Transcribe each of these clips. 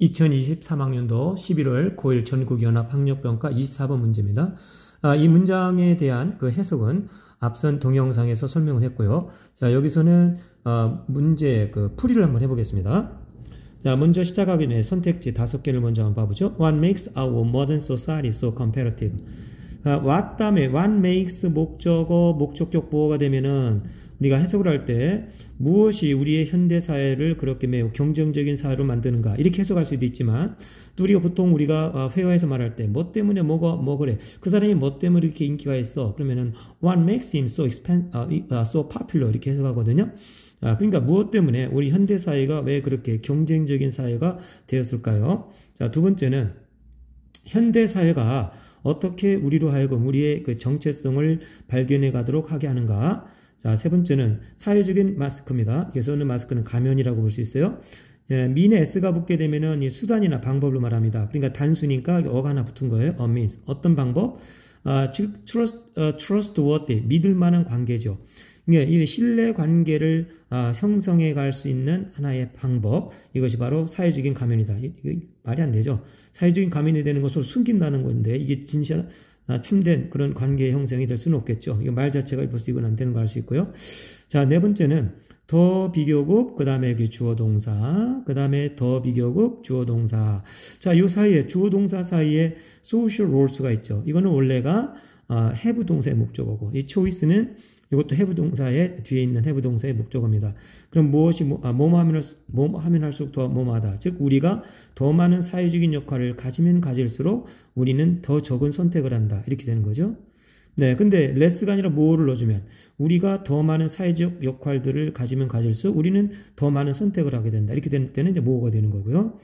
2023학년도 11월 고1 전국연합학력평가 24번 문제입니다. 이 문장에 대한 그 해석은 앞선 동영상에서 설명을 했고요. 자, 여기서는 문제 그 풀이를 한번 해보겠습니다. 자, 먼저 시작하기 전에 선택지 5개를 먼저 한번 봐보죠. What makes our modern society so competitive? what 다음에 what makes 목적어, 목적격 보어가 되면은 우리가 해석을 할 때 무엇이 우리의 현대 사회를 그렇게 매우 경쟁적인 사회로 만드는가 이렇게 해석할 수도 있지만 또 우리가 회화에서 말할 때 뭐 때문에 뭐 그래 그 사람이 뭐 때문에 이렇게 인기가 있어 그러면은 what makes him so popular 이렇게 해석하거든요. 그러니까 무엇 때문에 우리 현대 사회가 왜 그렇게 경쟁적인 사회가 되었을까요? 자, 두 번째는 현대 사회가 어떻게 우리로 하여금 우리의 그 정체성을 발견해 가도록 하게 하는가? 자, 세 번째는 사회적인 마스크입니다. 여기서는 마스크는 가면이라고 볼 수 있어요. mean에 s가 붙게 되면은 수단이나 방법을 말합니다. 그러니까 단수니까 어가 하나 붙은 거예요. a means. 어떤 방법? 즉 trustworthy, 믿을 만한 관계죠. 그러니까 이 신뢰 관계를 형성해 갈 수 있는 하나의 방법. 이것이 바로 사회적인 가면이다. 이거 말이 안 되죠. 사회적인 가면이 되는 것을 숨긴다는 건데 이게 진짜 참된 그런 관계 형성이 될 수는 없겠죠. 이거 말 자체가 벌써 이건 안 되는 거 알 수 있고요. 자, 네 번째는 더 비교급, 그 다음에 주어 동사, 그 다음에 더 비교급, 주어 동사. 자, 요 사이에 주어 동사 사이에 social roles가 있죠. 이거는 원래가 have 동사의 목적어고 이 choice는 이것도 have 동사의 뒤에 있는 have 동사의 목적어입니다. 그럼 무엇이 뭐뭐 하면 할수록 더 뭐뭐하다. 즉 우리가 더 많은 사회적인 역할을 가지면 가질수록 우리는 더 적은 선택을 한다. 이렇게 되는 거죠. 네, 근데 less가 아니라 more를 넣어주면 우리가 더 많은 사회적 역할들을 가지면 가질수록 우리는 더 많은 선택을 하게 된다. 이렇게 될 때는 이제 more가 되는 거고요.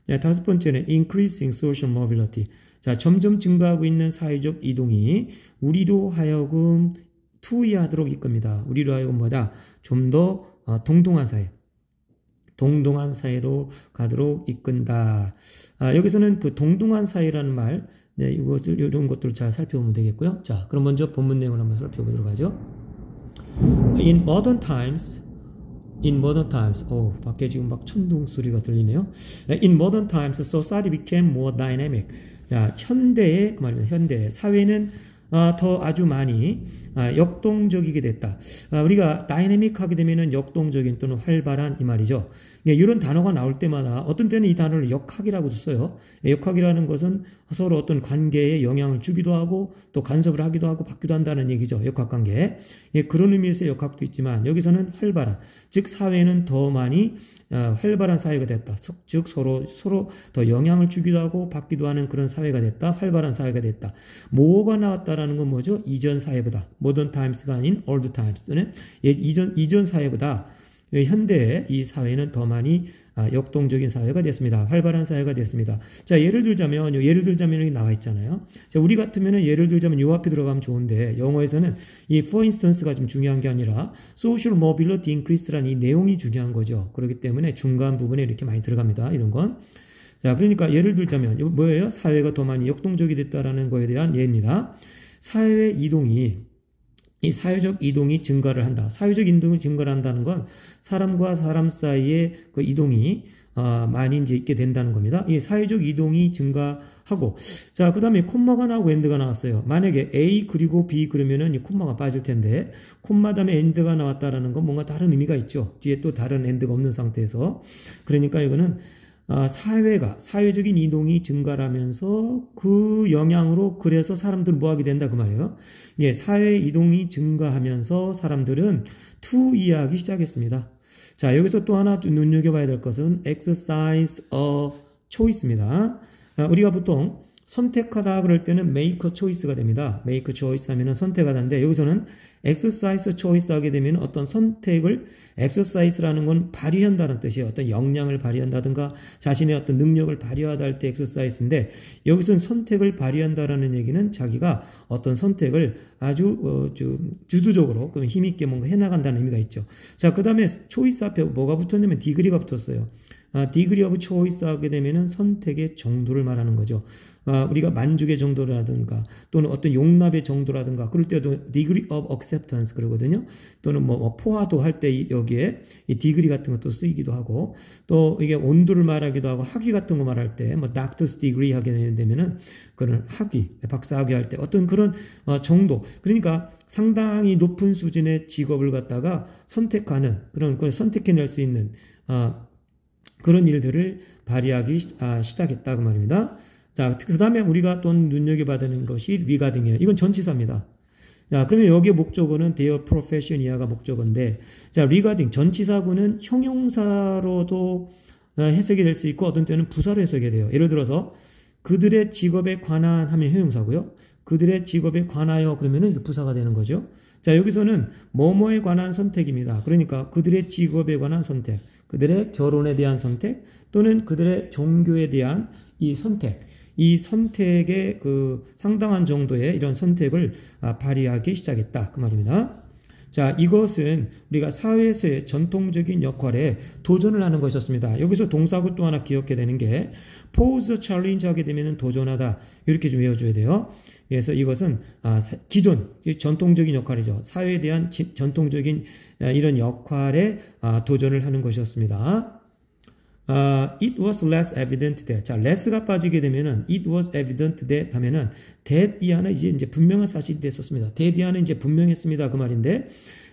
자, 다섯 번째는 increasing social mobility. 자, 점점 증가하고 있는 사회적 이동이 우리로 하여금 투이하도록 이끕니다. 우리로 하여금 뭐다? 좀 더 동등한 사회로 가도록 이끈다. 여기서는 그 동등한 사회라는 말, 네, 이런 것들을 잘 살펴보면 되겠고요. 자, 그럼 먼저 본문 내용을 한번 살펴보도록 하죠. In modern times, 밖에 지금 막 천둥 소리가 들리네요. In modern times, society became more dynamic. 자, 현대의, 그 말입니다. 현대 사회는 더 아주 많이 역동적이게 됐다. 우리가 다이내믹하게 되면은 역동적인 또는 활발한 이 말이죠. 이런 단어가 나올 때마다 어떤 때는 이 단어를 역학이라고도 써요. 역학이라는 것은 서로 어떤 관계에 영향을 주기도 하고 또 간섭을 하기도 하고 받기도 한다는 얘기죠. 역학관계. 그런 의미에서 역학도 있지만 여기서는 활발한, 즉 사회는 더 많이 활발한 사회가 됐다. 즉 서로 더 영향을 주기도 하고 받기도 하는 그런 사회가 됐다. 활발한 사회가 됐다. 뭐가 나왔다라는 건 뭐죠? 이전 사회보다. modern times가 아닌 old times는 이전 사회보다 현대의 이 사회는 더 많이 역동적인 사회가 됐습니다. 활발한 사회가 됐습니다. 자, 예를 들자면 여기 나와 있잖아요. 자, 우리 같으면은 예를 들자면 요 앞에 들어가면 좋은데 영어에서는 이 for instance가 좀 중요한 게 아니라 social mobility increased라는 이 내용이 중요한 거죠. 그렇기 때문에 중간 부분에 이렇게 많이 들어갑니다. 이런 건. 자, 그러니까 예를 들자면 이거 뭐예요? 사회가 더 많이 역동적이 됐다라는 거에 대한 예입니다. 이 사회적 이동이 증가를 한다. 사회적 이동이 증가를 한다는 건 사람과 사람 사이의 그 이동이 많이 이제 있게 된다는 겁니다. 이 사회적 이동이 증가하고, 자, 그 다음에 콤마가 나오고 엔드가 나왔어요. 만약에 A 그리고 B 그러면은 이 콤마가 빠질 텐데, 콤마 다음에 엔드가 나왔다라는 건 뭔가 다른 의미가 있죠. 뒤에 또 다른 엔드가 없는 상태에서. 그러니까 이거는 사회적인 이동이 증가하면서 그 영향으로 그래서 사람들은 뭐 하게 된다 그 말이에요. 예, 사회 이동이 증가하면서 사람들은 투이하기 시작했습니다. 자, 여기서 또 하나 눈여겨봐야 될 것은 exercise a choice입니다. 우리가 보통 선택하다 그럴 때는 make a choice가 됩니다. make a choice 하면은 선택하다인데 여기서는 exercise choice 하게 되면 어떤 선택을 exercise라는 건 발휘한다는 뜻이에요. 어떤 역량을 발휘한다든가 자신의 어떤 능력을 발휘하다 할 때 exercise인데 여기서는 선택을 발휘한다라는 얘기는 자기가 어떤 선택을 아주 주도적으로 힘있게 뭔가 해나간다는 의미가 있죠. 자, 그 다음에 choice 앞에 뭐가 붙었냐면 degree가 붙었어요. degree of choice 하게 되면은 선택의 정도를 말하는 거죠. 우리가 만족의 정도라든가 또는 어떤 용납의 정도라든가 그럴 때도 degree of acceptance 그러거든요. 또는 뭐 포화도 할 때 여기에 이 degree 같은 것도 쓰이기도 하고 또 이게 온도를 말하기도 하고 학위 같은 거 말할 때 뭐 doctor's degree 하게 되면은 그런 학위, 박사학위 할 때 어떤 그런 정도 그러니까 상당히 높은 수준의 직업을 갖다가 선택하는 그런 걸 선택해낼 수 있는 그런 일들을 발휘하기 시작했다 그 말입니다. 자, 그 다음에 우리가 또 눈여겨봐야 되는 것이 regarding이에요. 이건 전치사입니다. 자, 그러면 여기에 목적어는 their profession 이하가 목적어인데, 자, regarding 전치사구는 형용사로도 해석이 될 수 있고 어떤 때는 부사로 해석이 돼요. 예를 들어서 그들의 직업에 관한 하면 형용사고요. 그들의 직업에 관하여 그러면은 부사가 되는 거죠. 자, 여기서는 뭐뭐에 관한 선택입니다. 그러니까 그들의 직업에 관한 선택, 그들의 결혼에 대한 선택 또는 그들의 종교에 대한 이 선택, 이 선택의 그 상당한 정도의 이런 선택을 발휘하기 시작했다 그 말입니다. 자, 이것은 우리가 사회에서의 전통적인 역할에 도전을 하는 것이었습니다. 여기서 동사구 또 하나 기억해야 되는 게 pose challenge 하게 되면 도전하다 이렇게 좀 외워줘야 돼요. 그래서 이것은 기존 전통적인 역할이죠. 사회에 대한 전통적인 이런 역할에 도전을 하는 것이었습니다. It was less evident that. 자, less가 빠지게 되면은 it was evident that 하면은 that 이하는 이제 분명한 사실이 됐었습니다. that 이하는 이제 분명했습니다. 그 말인데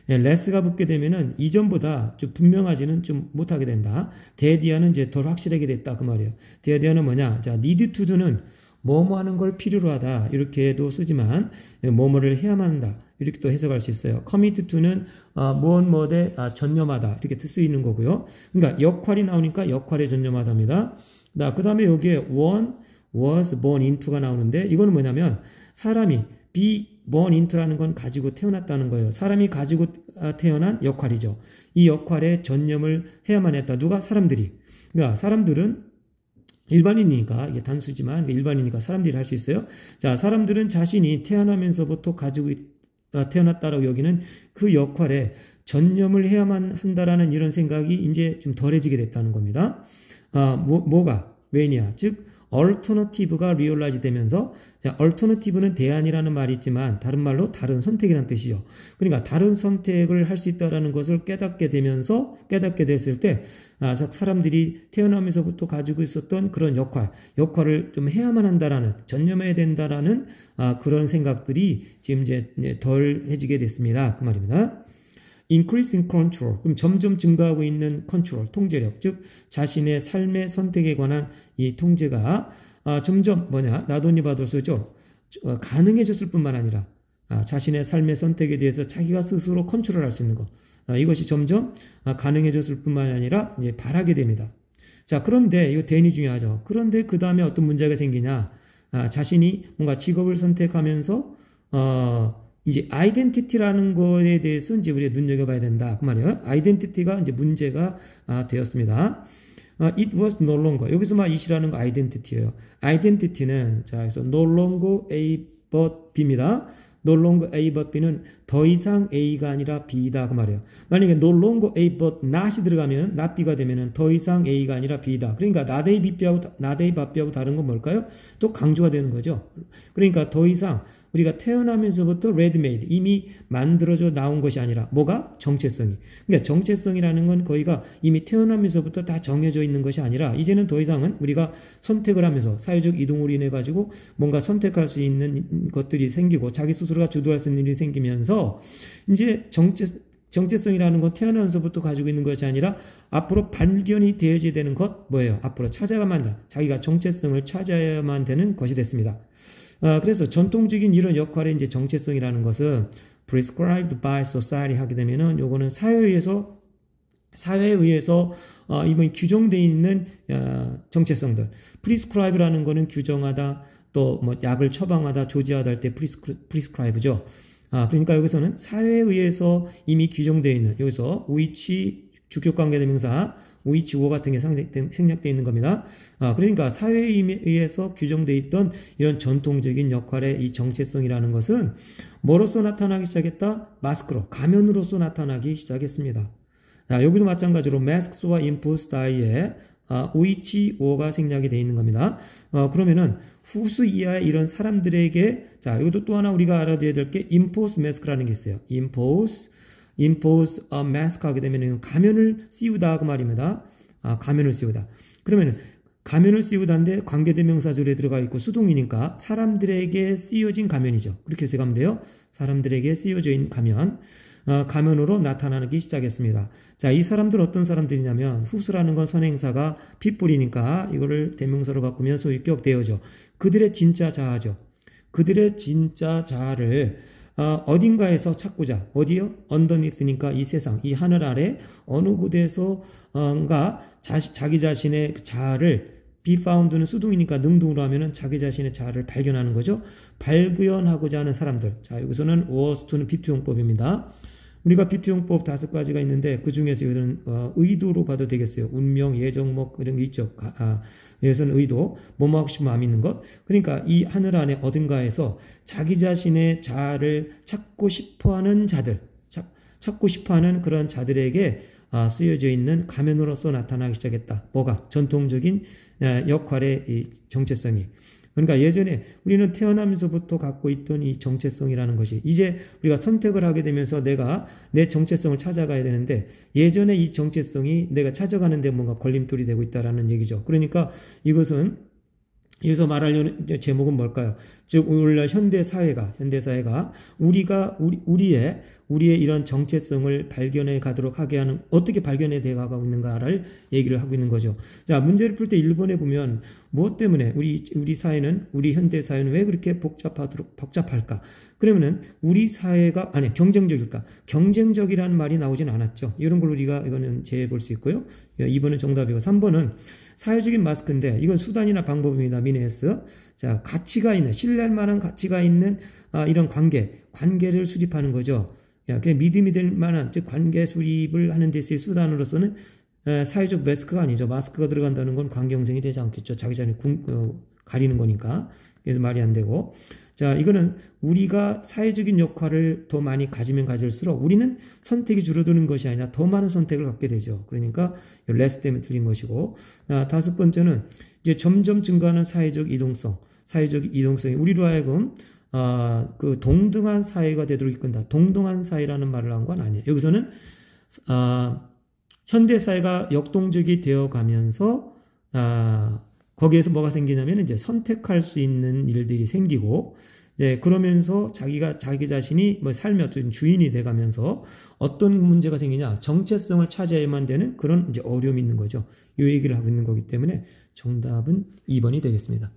less가 붙게 되면은 이전보다 좀 분명하지는 좀 못하게 된다. that 이하는 이제 덜 확실하게 됐다. 그 말이에요. that 이하는 뭐냐? 자, need to do는 뭐뭐 하는 걸 필요로 하다. 이렇게도 쓰지만 뭐뭐를 해야만 한다. 이렇게 또 해석할 수 있어요. commit to는 무엇에 전념하다. 이렇게 쓰이는 거고요. 그러니까 역할이 나오니까 역할에 전념하다입니다. 그 다음에 여기에 one was born into가 나오는데 이거는 뭐냐면 사람이 be born into라는 건 가지고 태어났다는 거예요. 사람이 가지고 태어난 역할이죠. 이 역할에 전념을 해야만 했다. 누가? 사람들이. 그러니까 사람들은 일반인이니까 이게 단수지만 일반인이니까 사람들이 할 수 있어요. 자, 사람들은 자신이 태어나면서부터 가지고 태어났다라고 여기는 그 역할에 전념을 해야만 한다라는 이런 생각이 이제 좀 덜해지게 됐다는 겁니다. 뭐가 왜냐? 즉 alternative가 realize 되면서 자, alternative는 대안이라는 말이 있지만 다른 말로 다른 선택이라는 뜻이죠. 그러니까 다른 선택을 할 수 있다라는 것을 깨닫게 됐을 때 사람들이 태어나면서부터 가지고 있었던 그런 역할을 좀 해야만 한다라는 전념해야 된다라는 그런 생각들이 지금 이제 덜해지게 됐습니다. 그 말입니다. increasing control. 그럼 점점 증가하고 있는 컨트롤, 통제력. 즉, 자신의 삶의 선택에 관한 이 통제가 점점 나돈이 바돌소죠. 가능해졌을 뿐만 아니라 자신의 삶의 선택에 대해서 자기가 스스로 컨트롤할 수 있는 것. 이것이 점점 가능해졌을 뿐만 아니라 이제 바라게 됩니다. 자, 그런데 이거 대안이 중요하죠. 그런데 그 다음에 어떤 문제가 생기냐? 자신이 뭔가 직업을 선택하면서 이제 아이덴티티라는 거에 대해서 이제 우리가 눈여겨봐야 된다. 그 말이에요. 아이덴티티가 이제 문제가 되었습니다. It was no longer. 여기서 it이라는 거 아이덴티티예요. 아이덴티티는 자, 그래서 no longer A but B입니다. no longer A but B는 더 이상 A가 아니라 B다 그 말이에요. 만약에 no longer A but not이 들어가면 not B가 되면은 더 이상 A가 아니라 B다. 그러니까 not A but B하고 다른 건 뭘까요? 또 강조가 되는 거죠. 그러니까 더 이상 우리가 태어나면서부터 ready-made 이미 만들어져 나온 것이 아니라 뭐가? 정체성이. 그러니까 정체성이라는 건 거기가 이미 태어나면서부터 다 정해져 있는 것이 아니라 이제는 더 이상은 우리가 선택을 하면서 사회적 이동으로 인해 가지고 뭔가 선택할 수 있는 것들이 생기고 자기 스스로가 주도할 수 있는 일이 생기면서 이제 정체성이라는 건 태어나면서부터 가지고 있는 것이 아니라 앞으로 발견이 되어야 되는 것 뭐예요? 앞으로 찾아가만 한다. 자기가 정체성을 찾아야만 되는 것이 됐습니다. 그래서 전통적인 이런 역할의 이제 정체성이라는 것은 prescribed by society 하게 되면은 요거는 사회에 의해서 이번 규정되어 있는 정체성들. prescribe라는 거는 규정하다, 또 뭐 약을 처방하다, 조지하다 할 때 prescribe죠. 그러니까 여기서는 사회에 의해서 이미 규정되어 있는 여기서 which 주격관계대명사 which 같은 게 생략되어 있는 겁니다. 그러니까 사회에 의해서 규정되어 있던 이런 전통적인 역할의 이 정체성이라는 것은 뭐로서 나타나기 시작했다? 마스크로, 가면으로서 나타나기 시작했습니다. 여기도 마찬가지로 masks와 imposed eye의 오이치오가 생략이 되어 있는 겁니다. 그러면은 후수 이하의 이런 사람들에게, 자, 이것도 또 하나 우리가 알아둬야 될 게 impose mask라는 게 있어요. impose a mask 하게 되면 가면을 씌우다 그 말입니다. 가면을 씌우다. 그러면은 가면을 씌우다인데 관계대명사절에 들어가 있고 수동이니까 사람들에게 씌워진 가면이죠. 그렇게 해석하면 돼요. 사람들에게 씌워져 있는 가면. 가면으로 나타나기 시작했습니다. 자, 이 사람들 어떤 사람들이냐면 후수라는 건 선행사가 핏불이니까 이거를 대명사로 바꾸면 소유격 대어죠. 그들의 진짜 자아죠. 그들의 진짜 자아를 어딘가에서 찾고자. 어디요? underneath니까 이 세상, 이 하늘 아래 어느 곳에서가 자기 자신의 자아를 be found는 수동이니까 능동으로 하면은 자기 자신의 자아를 발견하는 거죠. 발견하고자 하는 사람들. 자, 여기서는 was to는 비투용법입니다. 우리가 비투용법 5가지가 있는데 그 중에서 이거는 의도로 봐도 되겠어요. 운명, 예정, 뭐 이런 게 있죠. 여기서는 의도, 뭐뭐 하고 싶으면 마음 있는 것. 그러니까 이 하늘 안에 어딘가에서 자기 자신의 자아를 찾고 싶어하는 자들, 찾고 싶어하는 그런 자들에게 쓰여져 있는 가면으로서 나타나기 시작했다. 뭐가? 전통적인 역할의 이 정체성이. 그러니까 예전에 우리는 태어나면서부터 갖고 있던 이 정체성이라는 것이 이제 우리가 선택을 하게 되면서 내가 내 정체성을 찾아가야 되는데 예전에 이 정체성이 내가 찾아가는데 뭔가 걸림돌이 되고 있다라는 얘기죠. 그러니까 이것은 여기서 말하려는 제목은 뭘까요? 즉 오늘날 현대사회가 우리의 이런 정체성을 발견해 가도록 하게 하는, 어떻게 발견해 가고 있는가를 얘기를 하고 있는 거죠. 자, 문제를 풀 때 1번에 보면 무엇 때문에 우리 현대 사회는 왜 그렇게 복잡할까? 그러면은 우리 사회가 경쟁적일까? 경쟁적이라는 말이 나오진 않았죠. 이런 걸 우리가 이거는 제해 볼 수 있고요. 2번은 정답이고 3번은 사회적인 마스크인데 이건 수단이나 방법입니다. 미네스. 자, 가치가 있는, 신뢰할 만한 가치가 있는 이런 관계를 수립하는 거죠. 그냥 믿음이 될 만한, 즉 관계 수립을 하는 데서의 수단으로서는 사회적 마스크가 아니죠. 마스크가 들어간다는 건 관계 형성이 되지 않겠죠. 자기 자신을 가리는 거니까. 그래서 말이 안 되고. 자, 이거는 우리가 사회적인 역할을 더 많이 가지면 가질수록 우리는 선택이 줄어드는 것이 아니라 더 많은 선택을 갖게 되죠. 그러니까 less 때문에 틀린 것이고. 5번째는 이제 점점 증가하는 사회적 이동성이 우리로 하여금 그 동등한 사회가 되도록 이끈다. 동등한 사회라는 말을 한 건 아니에요. 여기서는 현대 사회가 역동적이 되어 가면서 거기에서 뭐가 생기냐면 이제 선택할 수 있는 일들이 생기고, 그러면서 자기 자신이 뭐 삶의 어떤 주인이 돼 가면서 어떤 문제가 생기냐, 정체성을 찾아야만 되는 그런 이제 어려움이 있는 거죠. 이 얘기를 하고 있는 거기 때문에 정답은 2번이 되겠습니다.